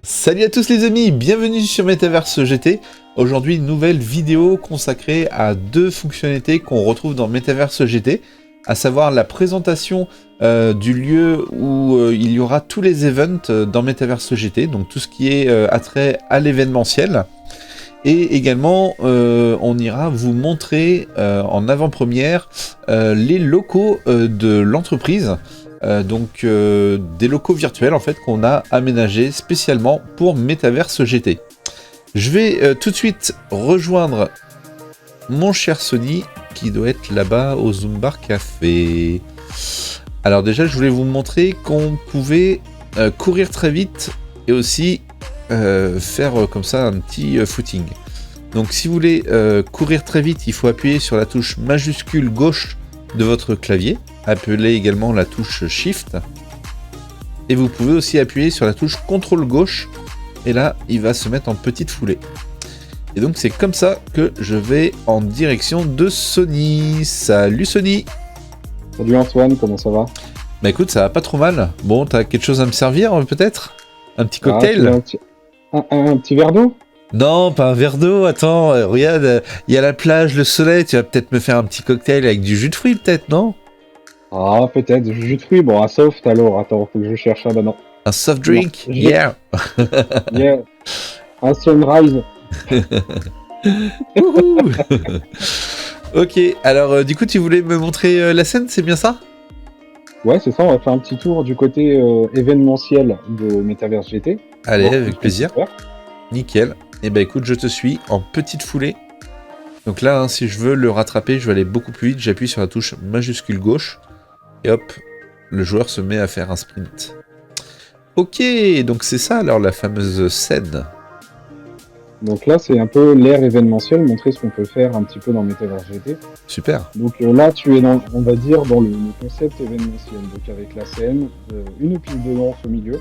Salut à tous les amis, bienvenue sur Metaverse GT. Aujourd'hui, nouvelle vidéo consacrée à deux fonctionnalités qu'on retrouve dans Metaverse GT, à savoir la présentation du lieu où il y aura tous les events dans Metaverse GT, donc tout ce qui est attrait à l'événementiel. Et également, on ira vous montrer en avant-première les locaux de l'entreprise. Donc des locaux virtuels en fait qu'on a aménagés spécialement pour Metaverse GT. Je vais tout de suite rejoindre mon cher Sony qui doit être là-bas au Zumbar Café. Alors déjà je voulais vous montrer qu'on pouvait courir très vite et aussi faire comme ça un petit footing. Donc si vous voulez courir très vite, il faut appuyer sur la touche majuscule gauche de votre clavier, appelée également la touche Shift. Et vous pouvez aussi appuyer sur la touche CTRL gauche, et là, il va se mettre en petite foulée. Et donc c'est comme ça que je vais en direction de Sony. Salut Sony! Salut Antoine, comment ça va? Bah écoute, ça va pas trop mal. Bon, t'as quelque chose à me servir peut-être? Un petit cocktail? Un petit verre d'eau? Non, pas un verre d'eau, attends, regarde, il y a la plage, le soleil, tu vas peut-être me faire un petit cocktail avec du jus de fruits peut-être, non? Ah, peut-être, jus de fruits, bon, un soft alors, attends, faut que je cherche un, bah non. Un soft drink? Non, Yeah! Yeah. Un sunrise. Ok, alors du coup tu voulais me montrer la scène, c'est bien ça? Ouais, c'est ça, on va faire un petit tour du côté événementiel de Metaverse GT. Allez, Bon, avec plaisir. Nickel. Et bah écoute, je te suis en petite foulée. Donc là, hein, si je veux le rattraper, je vais aller beaucoup plus vite. J'appuie sur la touche majuscule gauche. Et hop, le joueur se met à faire un sprint. Ok, donc c'est ça alors la fameuse scène. Donc là, c'est un peu l'ère événementielle, montrer ce qu'on peut faire un petit peu dans Metaverse GT. Super. Donc là, tu es dans, on va dire, dans le concept événementiel, donc avec la scène, une pile de danse au milieu.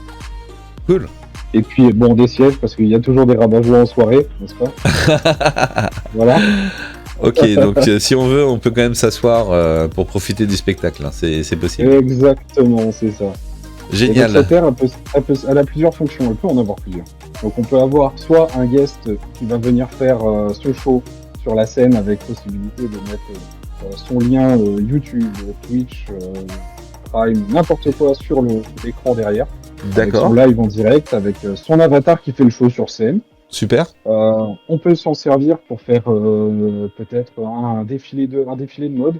Cool. Et puis, bon, des sièges, parce qu'il y a toujours des rabat-joie en soirée, n'est-ce pas? Voilà. Ok, donc si on veut, on peut quand même s'asseoir pour profiter du spectacle, hein. C'est possible. Exactement, c'est ça. Génial. Et donc, cette aire, elle a plusieurs fonctions, elle peut en avoir plusieurs. Donc on peut avoir soit un guest qui va venir faire son show sur la scène avec possibilité de mettre son lien YouTube, Twitch, Prime, n'importe quoi sur l'écran derrière. D'accord. Son live en direct avec son avatar qui fait le show sur scène. Super. On peut s'en servir pour faire peut-être un défilé de mode.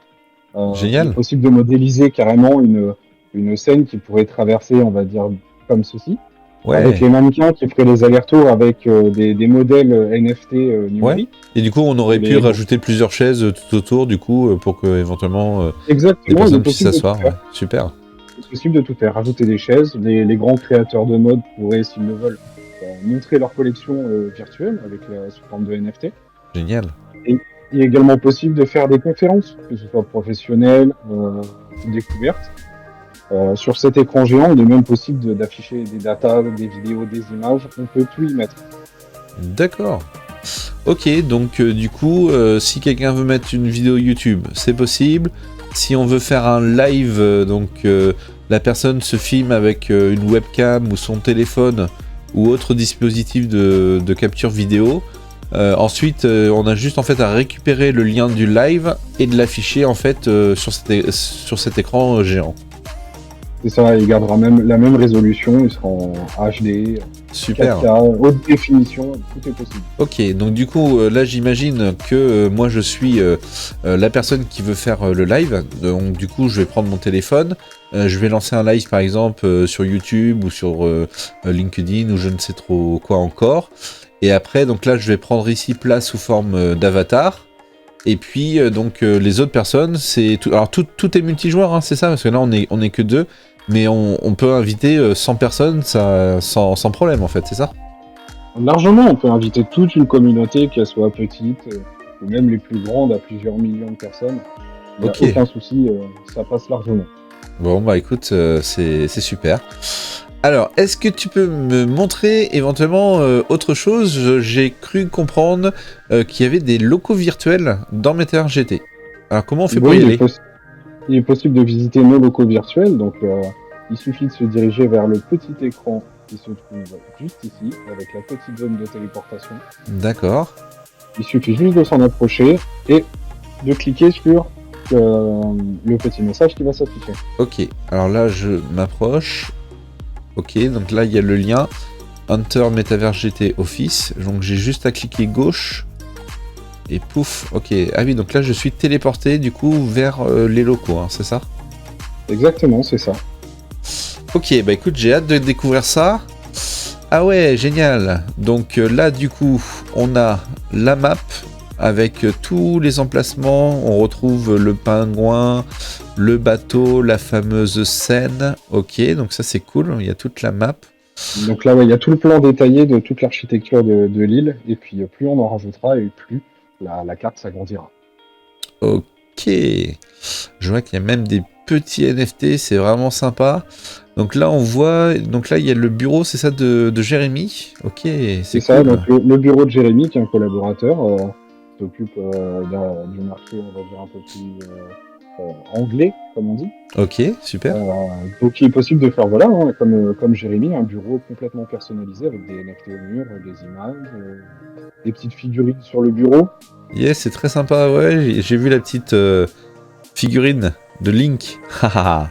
Génial. Il est possible de modéliser carrément une scène qui pourrait traverser, on va dire, comme ceci. Ouais. Avec les mannequins qui feraient les allers-retours avec des modèles NFT numériques. Ouais. Et du coup, on aurait pu rajouter plusieurs chaises tout autour, du coup, pour que éventuellement les personnes puissent s'asseoir. Ouais. Super. C'est possible de tout faire. Rajouter des chaises. Les grands créateurs de mode pourraient, s'ils le veulent, montrer leur collection virtuelle avec sous forme de NFT. Génial. Et il est également possible de faire des conférences, que ce soit professionnelles ou découvertes. Sur cet écran géant, il est même possible d'afficher des datas, des vidéos, des images. On peut tout y mettre. D'accord. Ok, donc du coup, si quelqu'un veut mettre une vidéo YouTube, c'est possible. Si on veut faire un live, la personne se filme avec une webcam ou son téléphone ou autre dispositif de capture vidéo. Ensuite, on a juste en fait à récupérer le lien du live et de l'afficher en fait sur cet écran géant. C'est ça, il gardera même la même résolution, il sera en HD, super. 4K, haute définition, tout est possible. Ok, donc du coup, là j'imagine que moi je suis la personne qui veut faire le live, donc du coup je vais prendre mon téléphone, je vais lancer un live par exemple sur YouTube ou sur LinkedIn ou je ne sais trop quoi encore, et après donc là je vais prendre ici place sous forme d'avatar. Et puis les autres personnes, c'est tout. Alors tout est multijoueur, hein, c'est ça, parce que là on est que deux, mais on peut inviter 100 personnes sans problème en fait, c'est ça? Largement, on peut inviter toute une communauté, qu'elle soit petite ou même les plus grandes à plusieurs millions de personnes. Il n'y a aucun souci, ça passe largement. Bon bah écoute, c'est super. Alors, est-ce que tu peux me montrer éventuellement autre chose? J'ai cru comprendre qu'il y avait des locaux virtuels dans Metaverse GT. Alors comment on fait pour y aller? Il est possible de visiter nos locaux virtuels, donc il suffit de se diriger vers le petit écran qui se trouve juste ici, avec la petite zone de téléportation. D'accord. Il suffit juste de s'en approcher et de cliquer sur le petit message qui va s'afficher. Ok, alors là je m'approche. Ok, donc là il y a le lien Hunter Metaverse GT Office. Donc j'ai juste à cliquer gauche. Et pouf, ok. Ah oui, donc là je suis téléporté du coup vers les locaux, hein, c'est ça? Exactement, c'est ça. Ok, bah écoute, j'ai hâte de découvrir ça. Ah ouais, génial. Donc là du coup, on a la map avec tous les emplacements. On retrouve le pingouin, le bateau, la fameuse scène. Ok, donc ça c'est cool, il y a toute la map. Donc là, ouais, il y a tout le plan détaillé de toute l'architecture de l'île, et puis plus on en rajoutera, et plus la carte s'agrandira. Ok. Je vois qu'il y a même des petits NFT, c'est vraiment sympa. Donc là, on voit... Donc là, il y a le bureau, c'est ça, de Jérémy. Ok, c'est ça, cool. donc le bureau de Jérémy, qui est un collaborateur, s'occupe du marché, on va dire, un peu plus anglais, comme on dit. Ok, super. Donc il est possible de faire, voilà, hein, comme Jérémy, un bureau complètement personnalisé avec des NFT au mur, des images, des petites figurines sur le bureau. Yes, c'est très sympa, ouais, j'ai vu la petite figurine de Link. Haha,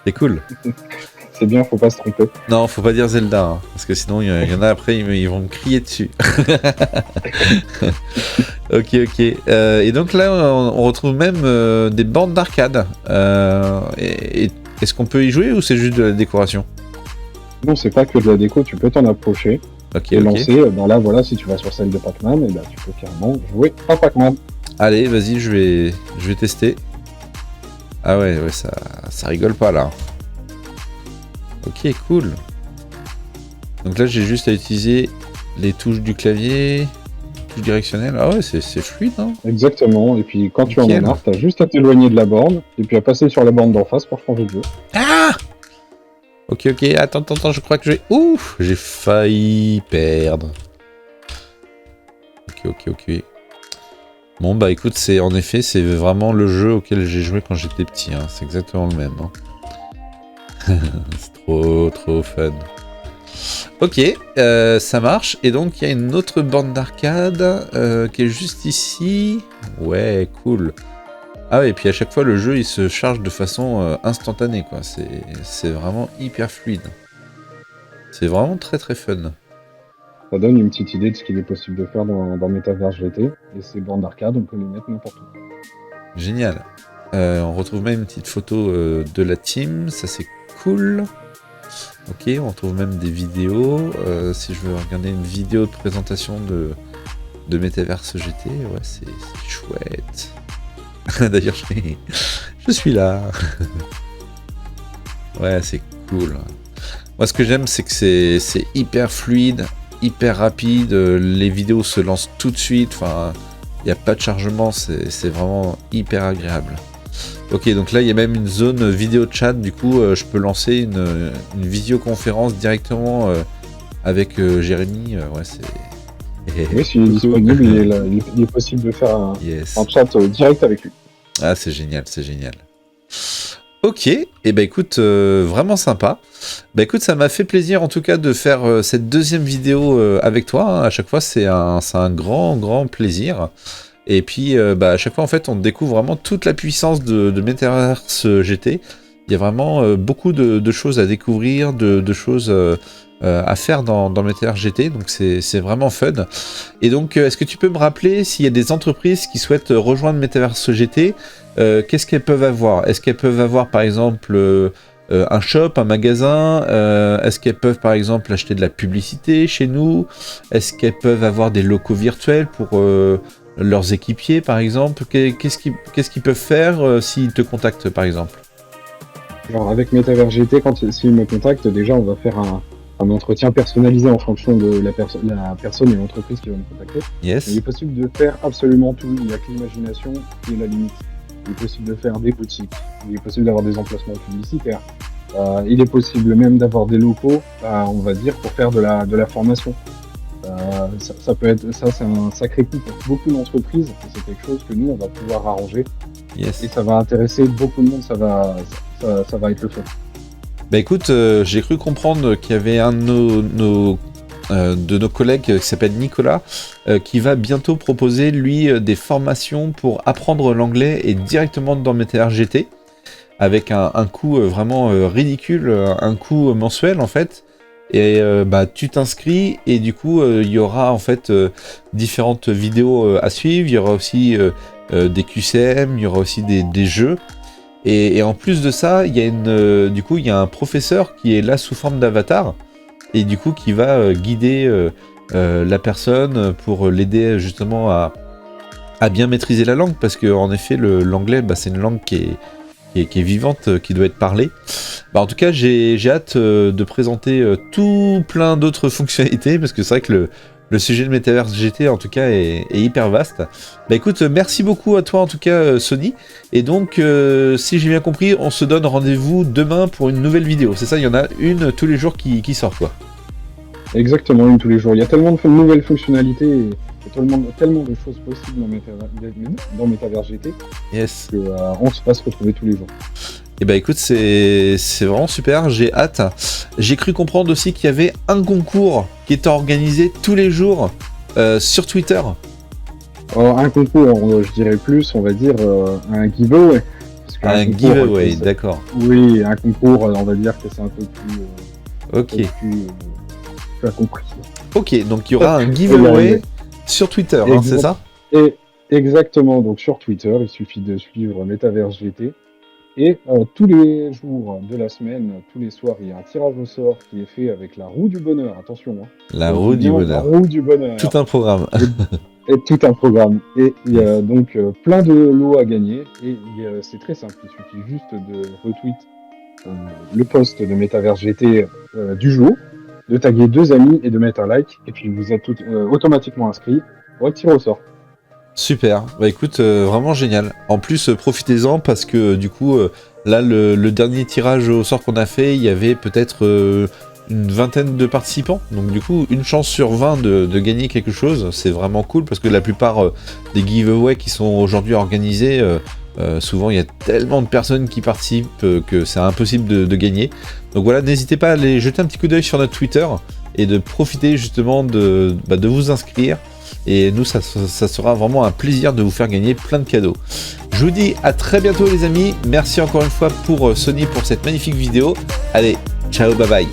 c'est cool. C'est bien, faut pas se tromper. Non, faut pas dire Zelda, hein, parce que sinon il y en a après, ils vont me crier dessus. Ok, ok. Et donc là, on retrouve même des bornes d'arcade. Est-ce qu'on peut y jouer ou c'est juste de la décoration? Non, c'est pas que de la déco, tu peux t'en approcher Ok, et ok. lancer. Ben là, voilà, si tu vas sur celle de Pac-Man, et ben, tu peux carrément jouer à Pac-Man. Allez, vas-y, je vais tester. Ah ouais, ça rigole pas là. Ok, cool. Donc là, j'ai juste à utiliser les touches du clavier, touches directionnelles. Ah ouais, c'est fluide, hein. Exactement. Et puis quand tu en Nickel. as marre, t'as juste à t'éloigner de la borne et puis à passer sur la borne d'en face pour changer de jeu. Ah! Ok, ok, attends, je crois que Ouf! J'ai failli perdre. Ok. Bon, bah écoute, en effet, c'est vraiment le jeu auquel j'ai joué quand j'étais petit, hein. C'est exactement le même, hein. C'est trop fun. Ok, ça marche. Et donc, il y a une autre borne d'arcade qui est juste ici. Ouais, cool. Ah ouais, et puis à chaque fois, le jeu, il se charge de façon instantanée, quoi. C'est vraiment hyper fluide. C'est vraiment très fun. Ça donne une petite idée de ce qu'il est possible de faire dans Metaverse GT. Et ces bornes d'arcade, on peut les mettre n'importe où. Génial. On retrouve même une petite photo de la team. Ça, c'est cool. Ok, on retrouve même des vidéos. Si je veux regarder une vidéo de présentation de Metaverse GT, ouais, c'est chouette. D'ailleurs, je suis là. Ouais, c'est cool. Moi, ce que j'aime, c'est que c'est hyper fluide, hyper rapide. Les vidéos se lancent tout de suite. Enfin, il n'y a pas de chargement. C'est vraiment hyper agréable. Ok, donc là, il y a même une zone vidéo chat. Du coup, je peux lancer une visioconférence directement avec Jérémy. Ouais, c'est... Oui, s'il est disponible, il est possible de faire un chat direct avec lui. Ah, c'est génial. Ok, et bah écoute, vraiment sympa. Bah écoute, ça m'a fait plaisir en tout cas de faire cette deuxième vidéo avec toi, hein. À chaque fois, c'est un grand plaisir. Et puis, à chaque fois, en fait, on découvre vraiment toute la puissance de Metaverse GT. Il y a vraiment beaucoup de choses à découvrir, de choses à faire dans Metaverse GT, donc c'est vraiment fun. Et donc, est-ce que tu peux me rappeler s'il y a des entreprises qui souhaitent rejoindre Metaverse GT, qu'est-ce qu'elles peuvent avoir? Est-ce qu'elles peuvent avoir, par exemple, un shop, un magasin? Est-ce qu'elles peuvent, par exemple, acheter de la publicité chez nous? Est-ce qu'elles peuvent avoir des locaux virtuels pour... leurs équipiers par exemple, qu'est-ce qu'ils peuvent faire s'ils te contactent par exemple? Alors avec Metaverse GT, s'ils me contactent, déjà on va faire un entretien personnalisé en fonction de la personne et l'entreprise qui va me contacter. Yes. Il est possible de faire absolument tout, il n'y a que l'imagination qui est la limite. Il est possible de faire des boutiques, il est possible d'avoir des emplacements publicitaires, il est possible même d'avoir des locaux, on va dire, pour faire de la formation. Ça peut être, ça c'est un sacré coup pour beaucoup d'entreprises, et c'est quelque chose que nous on va pouvoir arranger. Yes. Et ça va intéresser beaucoup de monde, ça va être le fun. Bah écoute, j'ai cru comprendre qu'il y avait un de nos collègues qui s'appelle Nicolas qui va bientôt proposer lui des formations pour apprendre l'anglais et directement dans MetaVerse avec un coût vraiment ridicule, un coût mensuel en fait. Et bah tu t'inscris et du coup il y aura en fait différentes vidéos à suivre, il y aura aussi des QCM, il y aura aussi des jeux. Et en plus de ça, il y a du coup il y a un professeur qui est là sous forme d'avatar et du coup qui va guider la personne pour l'aider justement à bien maîtriser la langue, parce que en effet l'anglais c'est une langue qui est vivante, qui doit être parlée. Bah, en tout cas j'ai hâte de présenter tout plein d'autres fonctionnalités, parce que c'est vrai que le sujet de Metaverse GT en tout cas est hyper vaste. Bah écoute, merci beaucoup à toi en tout cas Sony, et donc si j'ai bien compris, on se donne rendez-vous demain pour une nouvelle vidéo, c'est ça? Il y en a une tous les jours qui sort quoi? Exactement, une tous les jours. Il y a tellement de nouvelles fonctionnalités et tellement de choses possibles dans MetaVerse GT Yes. que on se passe retrouver tous les jours. Et bah écoute, c'est vraiment super, j'ai hâte. J'ai cru comprendre aussi qu'il y avait un concours qui était organisé tous les jours sur Twitter. Alors, un concours, je dirais plus, on va dire un giveaway. Un giveaway, d'accord. Oui, un concours, on va dire que c'est un peu plus... ok. Tu as compris. Ok, donc il y aura un giveaway sur Twitter, hein, c'est ça? Et exactement, donc sur Twitter, il suffit de suivre MetaVerse GT. Et tous les jours de la semaine, tous les soirs, il y a un tirage au sort qui est fait avec la roue du bonheur, attention. Hein. La roue du bonheur. La roue du bonheur. Tout un programme. Et tout un programme. Et il y a donc plein de lots à gagner. Et c'est très simple, il suffit juste de retweet le post de MetaVerse GT du jour, de taguer 2 amis et de mettre un like. Et puis vous êtes automatiquement inscrit pour être tiré au sort. Super, bah écoute, vraiment génial. En plus, profitez-en parce que du coup, là, le dernier tirage au sort qu'on a fait, il y avait peut-être une vingtaine de participants. Donc du coup, une chance sur 20 de gagner quelque chose, c'est vraiment cool parce que la plupart des giveaways qui sont aujourd'hui organisés, souvent il y a tellement de personnes qui participent que c'est impossible de gagner. Donc voilà, n'hésitez pas à aller jeter un petit coup d'œil sur notre Twitter et de profiter justement de vous inscrire. Et nous, ça sera vraiment un plaisir de vous faire gagner plein de cadeaux. Je vous dis à très bientôt les amis. Merci encore une fois pour Sony pour cette magnifique vidéo. Allez, ciao, bye bye.